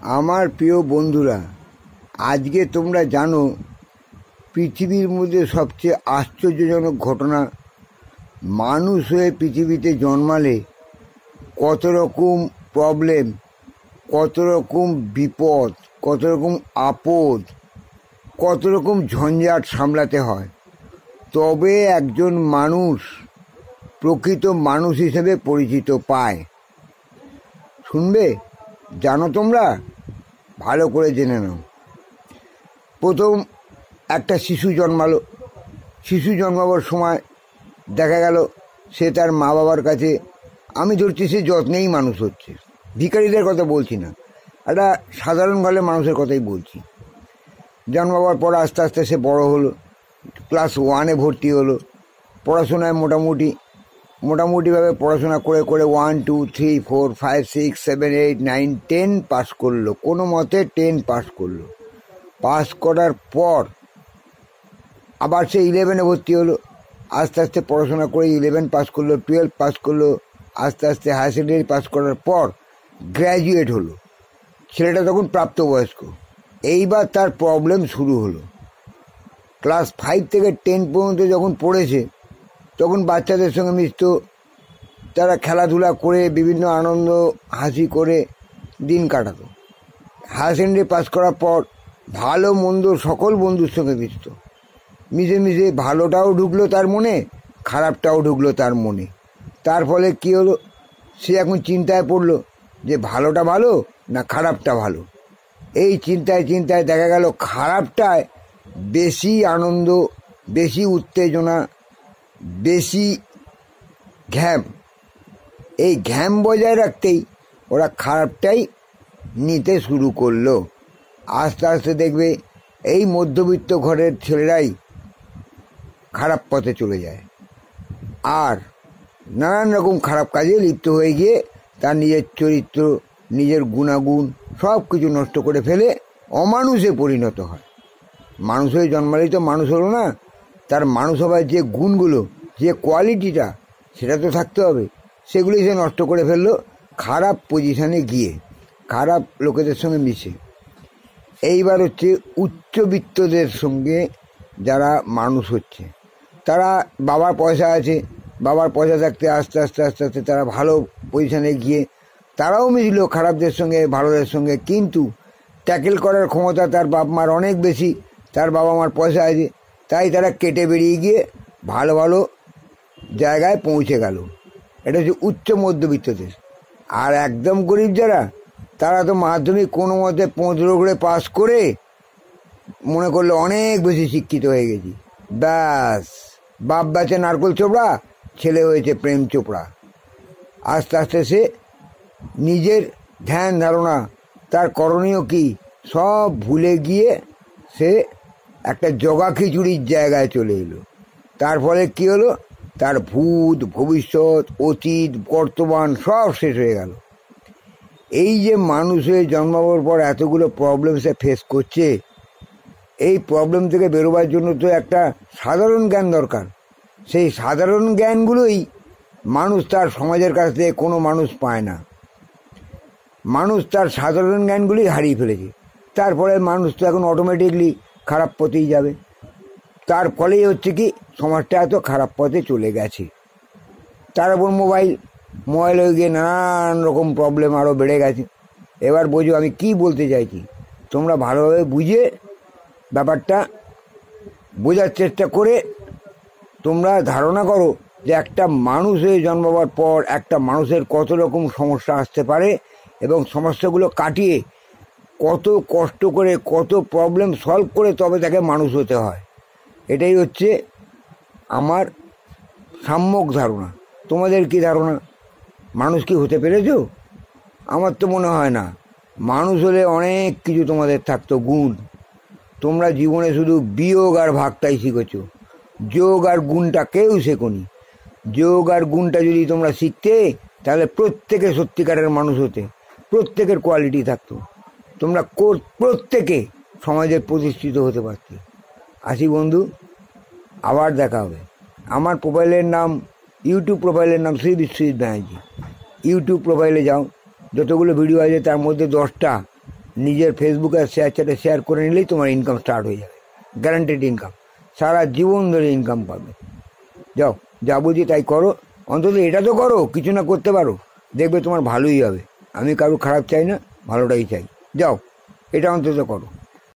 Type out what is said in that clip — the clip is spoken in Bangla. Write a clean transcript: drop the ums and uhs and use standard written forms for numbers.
আমার প্রিয় বন্ধুরা, আজকে তোমরা জানো পৃথিবীর মধ্যে সবচেয়ে আশ্চর্যজনক ঘটনা, মানুষ হয়ে পৃথিবীতে জন্মালে কত রকম প্রবলেম, কত রকম বিপদ, কত রকম আপদ, কত রকম ঝঞ্ঝাট সামলাতে হয়, তবে একজন মানুষ প্রকৃত মানুষ হিসেবে পরিচিত পায়। শুনবে? জানো তোমরা? ভালো করে জেনে নাও। প্রথম একটা শিশু জন্মালো। শিশু জন্মাবার সময় দেখা গেল সে তার মা বাবার কাছে, আমি ধরছি সে যত্নেই মানুষ হচ্ছে, ভিখারিদের কথা বলছি না, একটা সাধারণ ঘরের মানুষের কথাই বলছি। জন্মাবার পর আস্তে আস্তে সে বড় হলো, ক্লাস 1-এ ভর্তি হলো, পড়াশোনায় মোটামুটিভাবে পড়াশোনা করে 1, 2, 3, 4, 5, 6, 7, 8, 9, 10 পাস করলো, কোনো মতে 10 পাস করলো। পাস করার পর আবার সে 11-এ ভর্তি হলো, আস্তে আস্তে পড়াশোনা করে 11 পাস করলো, 12 পাস করলো, আস্তে আস্তে হায়ার সেকেন্ডারি পাস করার পর গ্র্যাজুয়েট হলো। ছেলেটা তখন প্রাপ্তবয়স্ক। এইবার তার প্রবলেম শুরু হলো। ক্লাস 5 থেকে 10 পর্যন্ত যখন পড়েছে, তখন বাচ্চাদের সঙ্গে মিশত, তারা খেলাধুলা করে বিভিন্ন আনন্দ হাসি করে দিন কাটাতো। হায়ার সেকেন্ডারি পাস করার পর ভালো মন্দ সকল বন্ধুর সঙ্গে মিশত, মিশে মিশে ভালোটাও ঢুকলো তার মনে, খারাপটাও ঢুকলো তার মনে। তার ফলে কী হলো, সে এখন চিন্তায় পড়লো যে ভালোটা ভালো না খারাপটা ভালো। এই চিন্তায় দেখা গেল খারাপটায় বেশি আনন্দ, বেশি উত্তেজনা, বেশি ঘ্যাম। এই ঘ্যাম বজায় রাখতেই ওরা খারাপটাই নিতে শুরু করলো। আস্তে আস্তে দেখবে এই মধ্যবিত্ত ঘরের ছেলেরাই খারাপ পথে চলে যায়, আর নানান রকম খারাপ কাজে লিপ্ত হয়ে গিয়ে তার নিজের চরিত্র, নিজের গুণাগুণ সব কিছু নষ্ট করে ফেলে অমানুষে পরিণত হয়। মানুষ হয়ে জন্মালেই তো মানুষ হলো না, তার মানুষ হবার যে গুণগুলো, যে কোয়ালিটিটা, সেটা তো থাকতে হবে। সেগুলি সে নষ্ট করে ফেললো খারাপ পজিশানে গিয়ে, খারাপ লোকেদের সঙ্গে মিশে। এইবার হচ্ছে উচ্চবিত্তদের সঙ্গে যারা মানুষ হচ্ছে, তারা বাবার পয়সা আছে, বাবার পয়সা থাকতে আস্তে আস্তে আস্তে আস্তে তারা ভালো পজিশানে গিয়ে তারাও মিশলো খারাপদের সঙ্গে, ভালোদের সঙ্গে, কিন্তু ট্যাকেল করার ক্ষমতা তার বাপ মার অনেক বেশি, তার বাবা মার পয়সা আছে, তাই তারা কেটে বেরিয়ে গিয়ে ভালো ভালো জায়গায় পৌঁছে গেল। এটা হচ্ছে উচ্চ মধ্যবিত্ত দেশ। আর একদম গরিব যারা, তারা তো মাধ্যমিক কোনো মতে 15 করে পাস করে মনে করলো অনেক বেশি শিক্ষিত হয়ে গেছি, ব্যাস বাপ বাচ্চা নারকোল চোপড়া, ছেলে হয়েছে প্রেম চোপড়া। আস্তে আস্তে সে নিজের ধ্যান ধারণা, তার করণীয় কি সব ভুলে গিয়ে সে একটা জগা খিচুড়ির জায়গায় চলে এলো। তার ফলে কী হলো, তার ভূত, ভবিষ্যৎ, অতীত, বর্তমান সব শেষ হয়ে গেল। এই যে মানুষ হয়ে জন্মাবার পর এতগুলো প্রবলেম সে ফেস করছে, এই প্রবলেম থেকে বেরোবার জন্য তো একটা সাধারণ জ্ঞান দরকার। সেই সাধারণ জ্ঞানগুলোই মানুষ তার সমাজের কাছ থেকে কোনো মানুষ পায় না। মানুষ তার সাধারণ জ্ঞানগুলি হারিয়ে ফেলেছে। তারপরে মানুষ তো এখন অটোমেটিকলি খারাপ পথেই যাবে। তার ফলেই হচ্ছে কি, সমাজটা এত খারাপ পথে চলে গেছে। তার উপর মোবাইল হয়ে গিয়ে নানান রকম প্রবলেম আরও বেড়ে গেছে। এবার বোঝো আমি কি বলতে চাইছি, তোমরা ভালোভাবে বুঝে ব্যাপারটা বোঝার চেষ্টা করে তোমরা ধারণা করো যে একটা মানুষ হয়ে জন্মাবার পর একটা মানুষের কত রকম সমস্যা আসতে পারে, এবং সমস্যাগুলো কাটিয়ে কত কষ্ট করে, কত প্রবলেম সলভ করে তবে তাকে মানুষ হতে হয়। এটাই হচ্ছে আমার সাম্যক ধারণা। তোমাদের কি ধারণা? মানুষ কি হতে পেরেছ? আমার তো মনে হয় না। মানুষ হলে অনেক কিছু তোমাদের থাকতো গুণ। তোমরা জীবনে শুধু বিয়োগ আর ভাগটাই শিখেছ, যোগ আর গুণটা কেউ শেখোনি। যোগ আর গুণটা যদি তোমরা শিখতে, তাহলে প্রত্যেকে সত্যিকারের মানুষ হতে, প্রত্যেকের কোয়ালিটি থাকতো, তোমরা প্রত্যেকে সমাজে প্রতিষ্ঠিত হতে পারতে। আসি বন্ধু, আবার দেখা হবে। আমার প্রোফাইলের নাম, ইউটিউব প্রোফাইলের নাম শ্রী বিশ্বজিৎ ব্যানার্জি। ইউটিউব প্রোফাইলে যাও, যতগুলো ভিডিও আছে তার মধ্যে 10টা নিজের ফেসবুকে শেয়ার চ্যাটে শেয়ার করে নিলেই তোমার ইনকাম স্টার্ট হয়ে যাবে, গ্যারান্টেড ইনকাম, সারা জীবন ধরে ইনকাম পাবে। যাও, যা বুঝি তাই করো, অন্তত এটা তো করো, কিছু না করতে পারো, দেখবে তোমার ভালোই হবে। আমি কারো খারাপ চাই না, ভালোটাই চাই। যাও, এটা অন্তত করো।